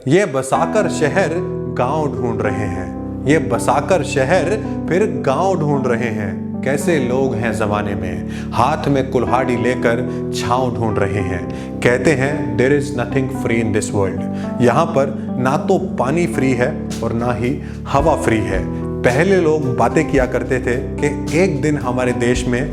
ये बसाकर शहर गांव ढूंढ रहे हैं, ये बसाकर शहर फिर गांव ढूंढ रहे हैं। कैसे लोग हैं जमाने में, हाथ में कुल्हाड़ी लेकर छांव ढूंढ रहे हैं। कहते हैं there is nothing free in this world. यहाँ पर ना तो पानी फ्री है और ना ही हवा फ्री है। पहले लोग बातें किया करते थे कि एक दिन हमारे देश में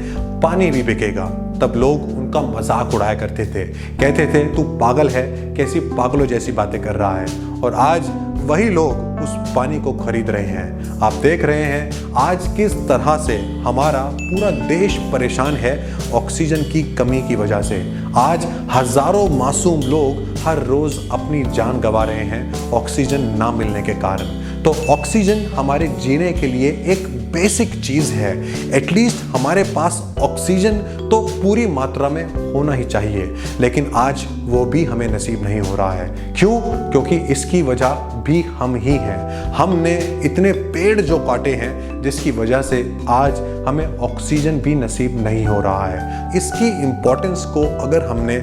पानी भी बिकेगा, तब लोग उनका मजाक उड़ाया करते थे, कहते थे तू पागल है, कैसी पागलों जैसी बातें कर रहा है। और आज वही लोग उस पानी को खरीद रहे हैं। आप देख रहे हैं आज किस तरह से हमारा पूरा देश परेशान है ऑक्सीजन की कमी की वजह से। आज हजारों मासूम लोग हर रोज अपनी जान गंवा रहे हैं ऑक्सीजन ना मिलने के कारण। तो ऑक्सीजन हमारे जीने के लिए एक बेसिक चीज है। एटलीस्ट हमारे पास ऑक्सीजन तो पूरी मात्रा में होना ही चाहिए, लेकिन आज वो भी हमें नसीब नहीं हो रहा है। क्यों? क्योंकि इसकी वजह भी हम ही हैं। हमने इतने पेड़ जो काटे हैं जिसकी वजह से आज हमें ऑक्सीजन भी नसीब नहीं हो रहा है। इसकी इम्पोर्टेंस को अगर हमने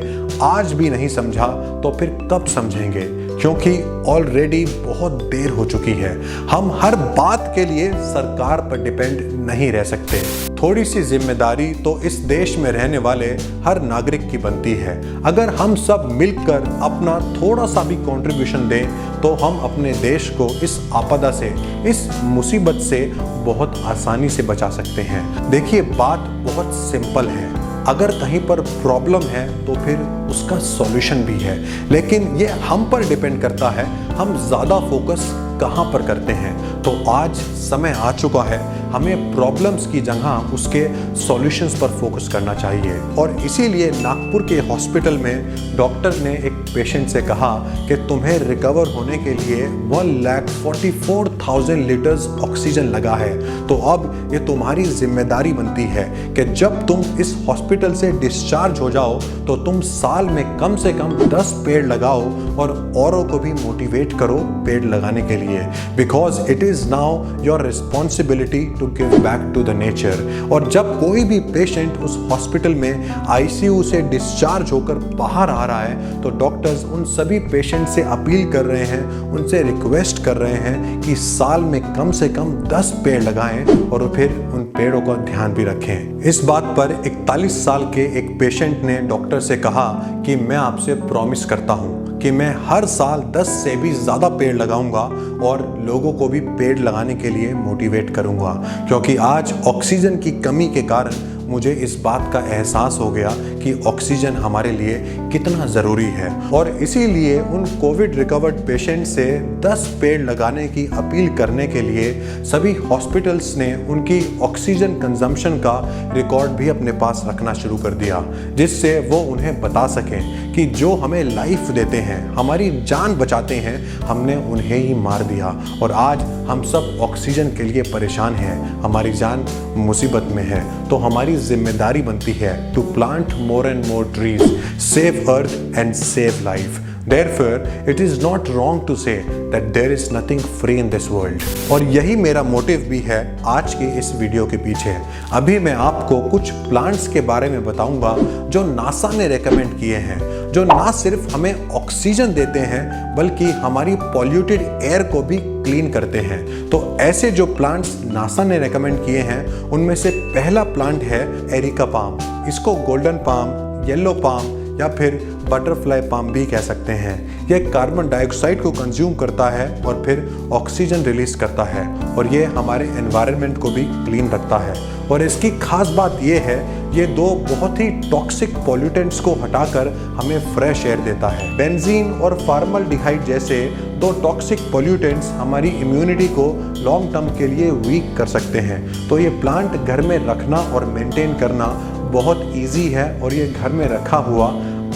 आज भी नहीं समझा तो फिर कब समझेंगे? क्योंकि ऑलरेडी बहुत देर हो चुकी है। हम हर बात के लिए सरकार पर डिपेंड नहीं रह सकते। थोड़ी सी जिम्मेदारी तो इस देश में रहने वाले हर नागरिक की बनती है। अगर हम सब मिलकर अपना थोड़ा सा भी कंट्रीब्यूशन दें तो हम अपने देश को इस आपदा से, इस मुसीबत से बहुत आसानी से बचा सकते हैं। देखिए, बात बहुत सिंपल है। अगर कहीं पर प्रॉब्लम है तो फिर उसका सॉल्यूशन भी है, लेकिन ये हम पर डिपेंड करता है हम ज़्यादा फोकस कहाँ पर करते हैं। तो आज समय आ चुका है हमें प्रॉब्लम्स की जगह उसके सॉल्यूशंस पर फोकस करना चाहिए। और इसीलिए नागपुर के हॉस्पिटल में डॉक्टर ने एक पेशेंट से कहा कि तुम्हें रिकवर होने के लिए 1,44,000 लीटर्स ऑक्सीजन लगा है। तो अब ये तुम्हारी जिम्मेदारी बनती है कि जब तुम इस हॉस्पिटल से डिस्चार्ज हो जाओ तो तुम साल में कम से कम 10 पेड़ लगाओ और औरों को भी मोटिवेट करो पेड़ लगाने के लिए। Because it is now your responsibility to give back to the nature. और जब कोई भी पेशेंट उस हॉस्पिटल में आईसीयू से डिस्चार्ज होकर बाहर आ रहा है तो डॉक्टर्स उन सभी पेशेंट से अपील कर रहे हैं, उनसे रिक्वेस्ट कर रहे हैं कि साल में कम से कम 10 पेड़ लगाएं और फिर उन पेड़ों का ध्यान भी रखें। इस बात पर 41 साल के एक पेशेंट ने डॉक्टर से कहा कि मैं आपसे प्रॉमिस करता हूं कि मैं हर साल 10 से भी ज़्यादा पेड़ लगाऊंगा और लोगों को भी पेड़ लगाने के लिए मोटिवेट करूंगा। क्योंकि आज ऑक्सीजन की कमी के कारण मुझे इस बात का एहसास हो गया कि ऑक्सीजन हमारे लिए कितना ज़रूरी है। और इसीलिए उन कोविड रिकवर्ड पेशेंट से 10 पेड़ लगाने की अपील करने के लिए सभी हॉस्पिटल्स ने उनकी ऑक्सीजन कंजम्पशन का रिकॉर्ड भी अपने पास रखना शुरू कर दिया, जिससे वो उन्हें बता सकें कि जो हमें लाइफ देते हैं, हमारी जान बचाते हैं, हमने उन्हें ही मार दिया। और आज हम सब ऑक्सीजन के लिए परेशान हैं, हमारी जान मुसीबत में है। तो हमारी जिम्मेदारी बनती है to plant more and more trees, save earth and save life. Therefore, it is not wrong to say that there is nothing free in this world. और यही मेरा मोटिव भी है आज की इस वीडियो के पीछे। अभी मैं आपको कुछ प्लांट्स के बारे में बताऊंगा जो नासा ने रेकमेंड किए हैं, जो ना सिर्फ हमें ऑक्सीजन देते हैं बल्कि हमारी पॉल्यूटेड एयर को भी क्लीन करते हैं। तो ऐसे जो प्लांट्स नासा ने रेकमेंड किए हैं उनमें से पहला प्लांट है एरिका पाम। इसको गोल्डन पाम, येलो पाम या फिर बटरफ्लाई पाम भी कह सकते हैं। यह कार्बन डाइऑक्साइड को कंज्यूम करता है और फिर ऑक्सीजन रिलीज करता है और ये हमारे एनवायरनमेंट को भी क्लीन रखता है। और इसकी खास बात यह है, ये दो बहुत ही टॉक्सिक पॉल्यूटेंट्स को हटाकर हमें फ्रेश एयर देता है। बेंजीन और फॉर्मल्डिहाइड जैसे दो टॉक्सिक पॉल्यूटेंट्स हमारी इम्यूनिटी को लॉन्ग टर्म के लिए वीक कर सकते हैं। तो ये प्लांट घर में रखना और मेंटेन करना बहुत इजी है और ये घर में रखा हुआ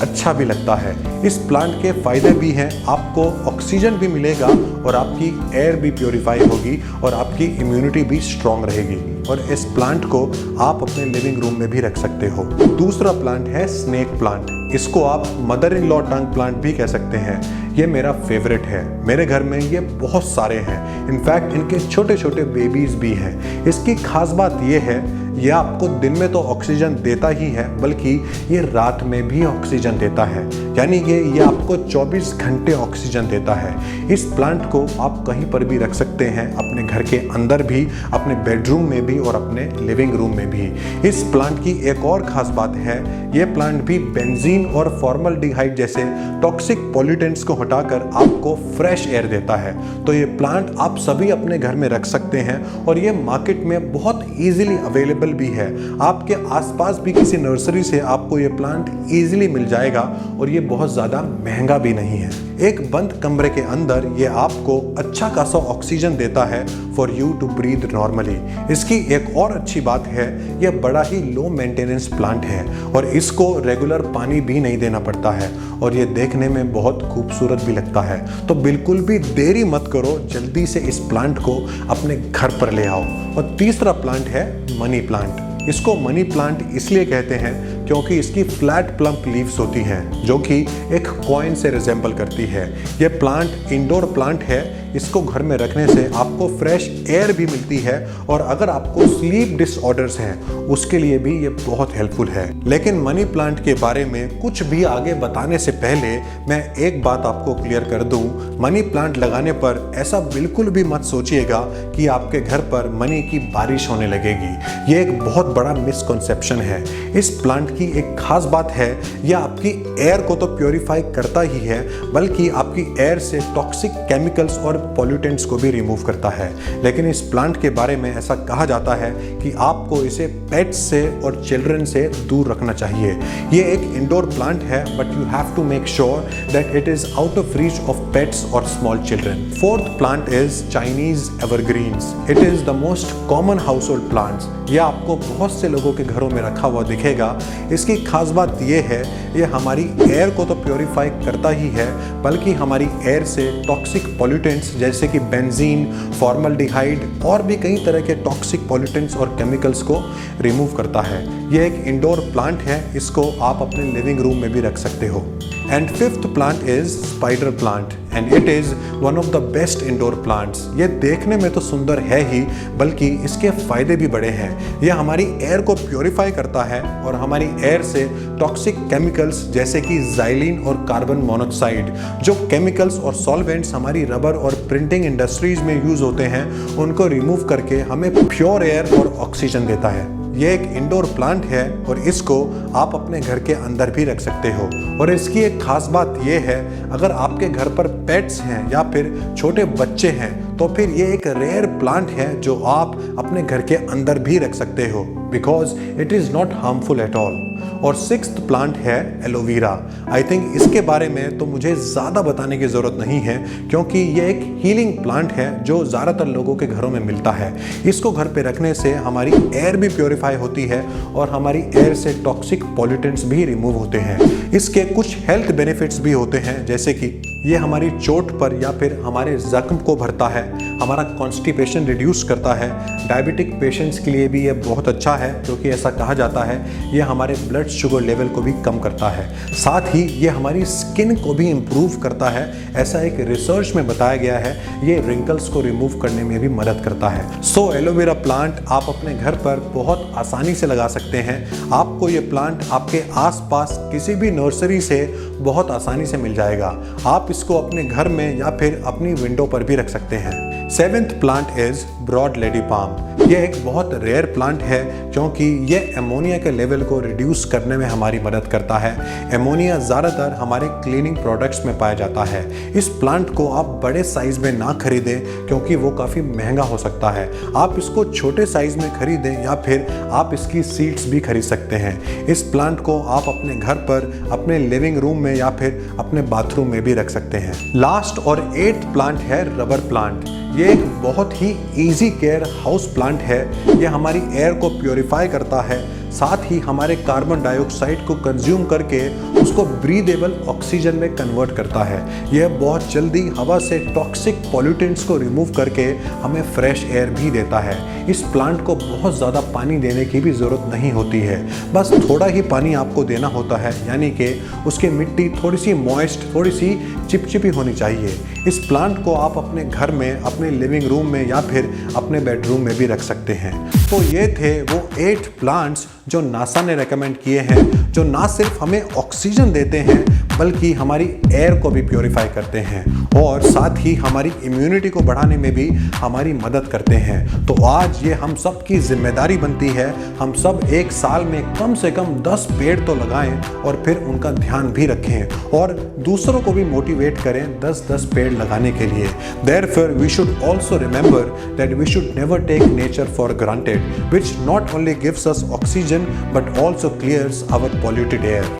अच्छा भी लगता है। इस प्लांट के फायदे भी हैं, आपको ऑक्सीजन भी मिलेगा और आपकी एयर भी प्योरीफाई होगी और आपकी इम्यूनिटी भी स्ट्रांग रहेगी। और इस प्लांट को आप अपने लिविंग रूम में भी रख सकते हो। दूसरा प्लांट है स्नेक प्लांट। इसको आप mother in law tongue plant भी कह सकते हैं। ये मेरा फेवरेट है, मेरे घर में ये बहुत सारे हैं। इनफैक्ट इनके छोटे छोटे बेबीज भी हैं। इसकी खास बात ये है, ये आपको दिन में तो ऑक्सीजन देता ही है, बल्कि ये रात में भी ऑक्सीजन देता है, यानी कि ये आपको 24 घंटे ऑक्सीजन देता है। इस प्लांट को आप कहीं पर भी रख सकते हैं, अपने घर के अंदर भी, अपने बेडरूम में भी और अपने लिविंग रूम में भी। इस प्लांट की एक और खास बात है, ये प्लांट भी बेंजीन और फॉर्मल्डिहाइड जैसे टॉक्सिक पॉल्यूटेंट्स को हटाकर आपको फ्रेश एयर देता है। तो ये प्लांट आप सभी अपने घर में रख सकते हैं और ये मार्केट में बहुत इजीली अवेलेबल भी है। आपके आसपास भी किसी नर्सरी से आपको ये प्लांट इजीली मिल जाएगा और ये बहुत ज़्यादा महंगा भी नहीं है। एक बंद कमरे के अंदर ये आपको अच्छा खासा ऑक्सीजन देता है for you to breathe normally. इसकी एक और अच्छी बात है, यह बड़ा ही लो मेंटेनेंस प्लांट है और इसको रेगुलर पानी भी नहीं देना पड़ता है और ये देखने में बहुत खूबसूरत भी लगता है। तो बिल्कुल भी देरी मत करो, जल्दी से इस प्लांट को अपने घर पर ले आओ। और तीसरा प्लांट है मनी प्लांट। इसको मनी प्लांट इसलिए कहते हैं क्योंकि इसकी फ्लैट प्लम्प लीव्स होती हैं जो कि एक कॉइन से रिजेंबल करती है। यह प्लांट इंडोर प्लांट है, इसको घर में रखने से आपको फ्रेश एयर भी मिलती है और अगर आपको स्लीप डिसऑर्डर्स हैं उसके लिए भी ये बहुत हेल्पफुल है। लेकिन मनी प्लांट के बारे में कुछ भी आगे बताने से पहले मैं एक बात आपको क्लियर कर दूं, मनी प्लांट लगाने पर ऐसा बिल्कुल भी मत सोचिएगा कि आपके घर पर मनी की बारिश होने लगेगी। ये एक बहुत बड़ा मिसकंसेप्शन है। इस प्लांट की एक खास बात है, यह आपकी एयर को तो प्योरीफाई करता ही है, बल्कि आपकी एयर से टॉक्सिक केमिकल्स और पॉल्यूटेंट्स को भी रिमूव करता है। लेकिन इस प्लांट के बारे में ऐसा कहा जाता है कि आपको इसे पेट्स से और चिल्ड्रन से दूर रखना चाहिए। ये एक इंडोर प्लांट है, but you have to make sure that it is out of reach of pets और small children. Fourth plant is Chinese evergreens. It is the most common household plants. यह आपको बहुत से लोगों के घरों में रखा हुआ दिखेगा। इसकी खास बात यह है, ये हमारी एयर को तो प्योरीफाई करता ही है, बल्कि हमारी एयर से टॉक्सिक पॉल्यूटेंट्स जैसे कि बेंजीन, फॉर्मल्डिहाइड और भी कई तरह के टॉक्सिक पॉल्यूटेंट्स और केमिकल्स को रिमूव करता है। यह एक इंडोर प्लांट है, इसको आप अपने लिविंग रूम में भी रख सकते हो। And fifth plant is spider plant and it is one of the best indoor plants. ये देखने में तो सुंदर है ही, बल्कि इसके फायदे भी बड़े हैं। यह हमारी एयर को प्योरीफाई करता है और हमारी एयर से टॉक्सिक केमिकल्स जैसे कि ज़ाइलिन और कार्बन मोनोऑक्साइड, जो केमिकल्स और सॉल्वेंट्स हमारी रबर और प्रिंटिंग इंडस्ट्रीज में यूज होते हैं, उनको रिमूव करके हमें प्योर एयर और ऑक्सीजन देता है। ये एक इंडोर प्लांट है और इसको आप अपने घर के अंदर भी रख सकते हो। और इसकी एक खास बात ये है, अगर आपके घर पर पेट्स हैं या फिर छोटे बच्चे हैं तो फिर ये एक रेयर प्लांट है जो आप अपने घर के अंदर भी रख सकते हो, because it is not harmful at all. और सिक्स्थ प्लांट है एलोवेरा। आई थिंक इसके बारे में तो मुझे ज़्यादा बताने की ज़रूरत नहीं है, क्योंकि ये एक हीलिंग प्लांट है जो ज़्यादातर लोगों के घरों में मिलता है। इसको घर पे रखने से हमारी एयर भी प्योरीफाई होती है और हमारी एयर से टॉक्सिक पॉल्यूटेंट्स भी रिमूव होते हैं। इसके कुछ हेल्थ बेनिफिट्स भी होते हैं, जैसे कि ये हमारी चोट पर या फिर हमारे जख्म को भरता है, हमारा कॉन्स्टिपेशन रिड्यूस करता है। डायबिटिक पेशेंट्स के लिए भी ये बहुत अच्छा है, क्योंकि ऐसा कहा जाता है ये हमारे ब्लड शुगर लेवल को भी कम करता है। साथ ही ये हमारी स्किन को भी इम्प्रूव करता है। ऐसा एक रिसर्च में बताया गया है, ये रिंकल्स को रिमूव करने में भी मदद करता है। सो एलोवेरा प्लांट आप अपने घर पर बहुत आसानी से लगा सकते हैं। आपको ये प्लांट आपके आसपास किसी भी नर्सरी से बहुत आसानी से मिल जाएगा। आप इसको अपने घर में या फिर अपनी विंडो पर भी रख सकते हैं। Seventh plant is broad lady palm. यह एक बहुत रेयर प्लांट है, क्योंकि यह एमोनिया के लेवल को रिड्यूस करने में हमारी मदद करता है। एमोनिया ज़्यादातर हमारे क्लीनिंग प्रोडक्ट्स में पाया जाता है। इस प्लांट को आप बड़े साइज में ना खरीदें, क्योंकि वो काफ़ी महंगा हो सकता है। आप इसको छोटे साइज में खरीदें या फिर आप इसकी सीड्स भी खरीद सकते हैं। इस प्लांट को आप अपने घर पर, अपने लिविंग रूम में या फिर अपने बाथरूम में भी रख सकते हैं। लास्ट और एट्थ प्लांट है रबर प्लांट। ये एक बहुत ही इजी केयर हाउस प्लांट है। ये हमारी एयर को प्योरीफाई करता है, साथ ही हमारे कार्बन डाइऑक्साइड को कंज्यूम करके उसको ब्रीदेबल ऑक्सीजन में कन्वर्ट करता है। यह बहुत जल्दी हवा से टॉक्सिक पॉल्यूटेंट्स को रिमूव करके हमें फ्रेश एयर भी देता है। इस प्लांट को बहुत ज़्यादा पानी देने की भी ज़रूरत नहीं होती है, बस थोड़ा ही पानी आपको देना होता है, यानी कि उसकी मिट्टी थोड़ी सी मॉइस्ट, थोड़ी सी चिपचिपी होनी चाहिए। इस प्लांट को आप अपने घर में, अपने लिविंग रूम में या फिर अपने बेडरूम में भी रख सकते हैं। तो ये थे वो 8 प्लांट्स जो नासा ने रेकमेंड किए हैं, जो ना सिर्फ हमें ऑक्सीजन देते हैं बल्कि हमारी एयर को भी प्योरीफाई करते हैं और साथ ही हमारी इम्यूनिटी को बढ़ाने में भी हमारी मदद करते हैं। तो आज ये हम सब की जिम्मेदारी बनती है, हम सब एक साल में कम से कम 10 पेड़ तो लगाएं और फिर उनका ध्यान भी रखें और दूसरों को भी मोटिवेट करें 10-10 पेड़ लगाने के लिए। Therefore, we should also remember that we should never take nature for granted, which not only gives us oxygen but also clears our polluted air.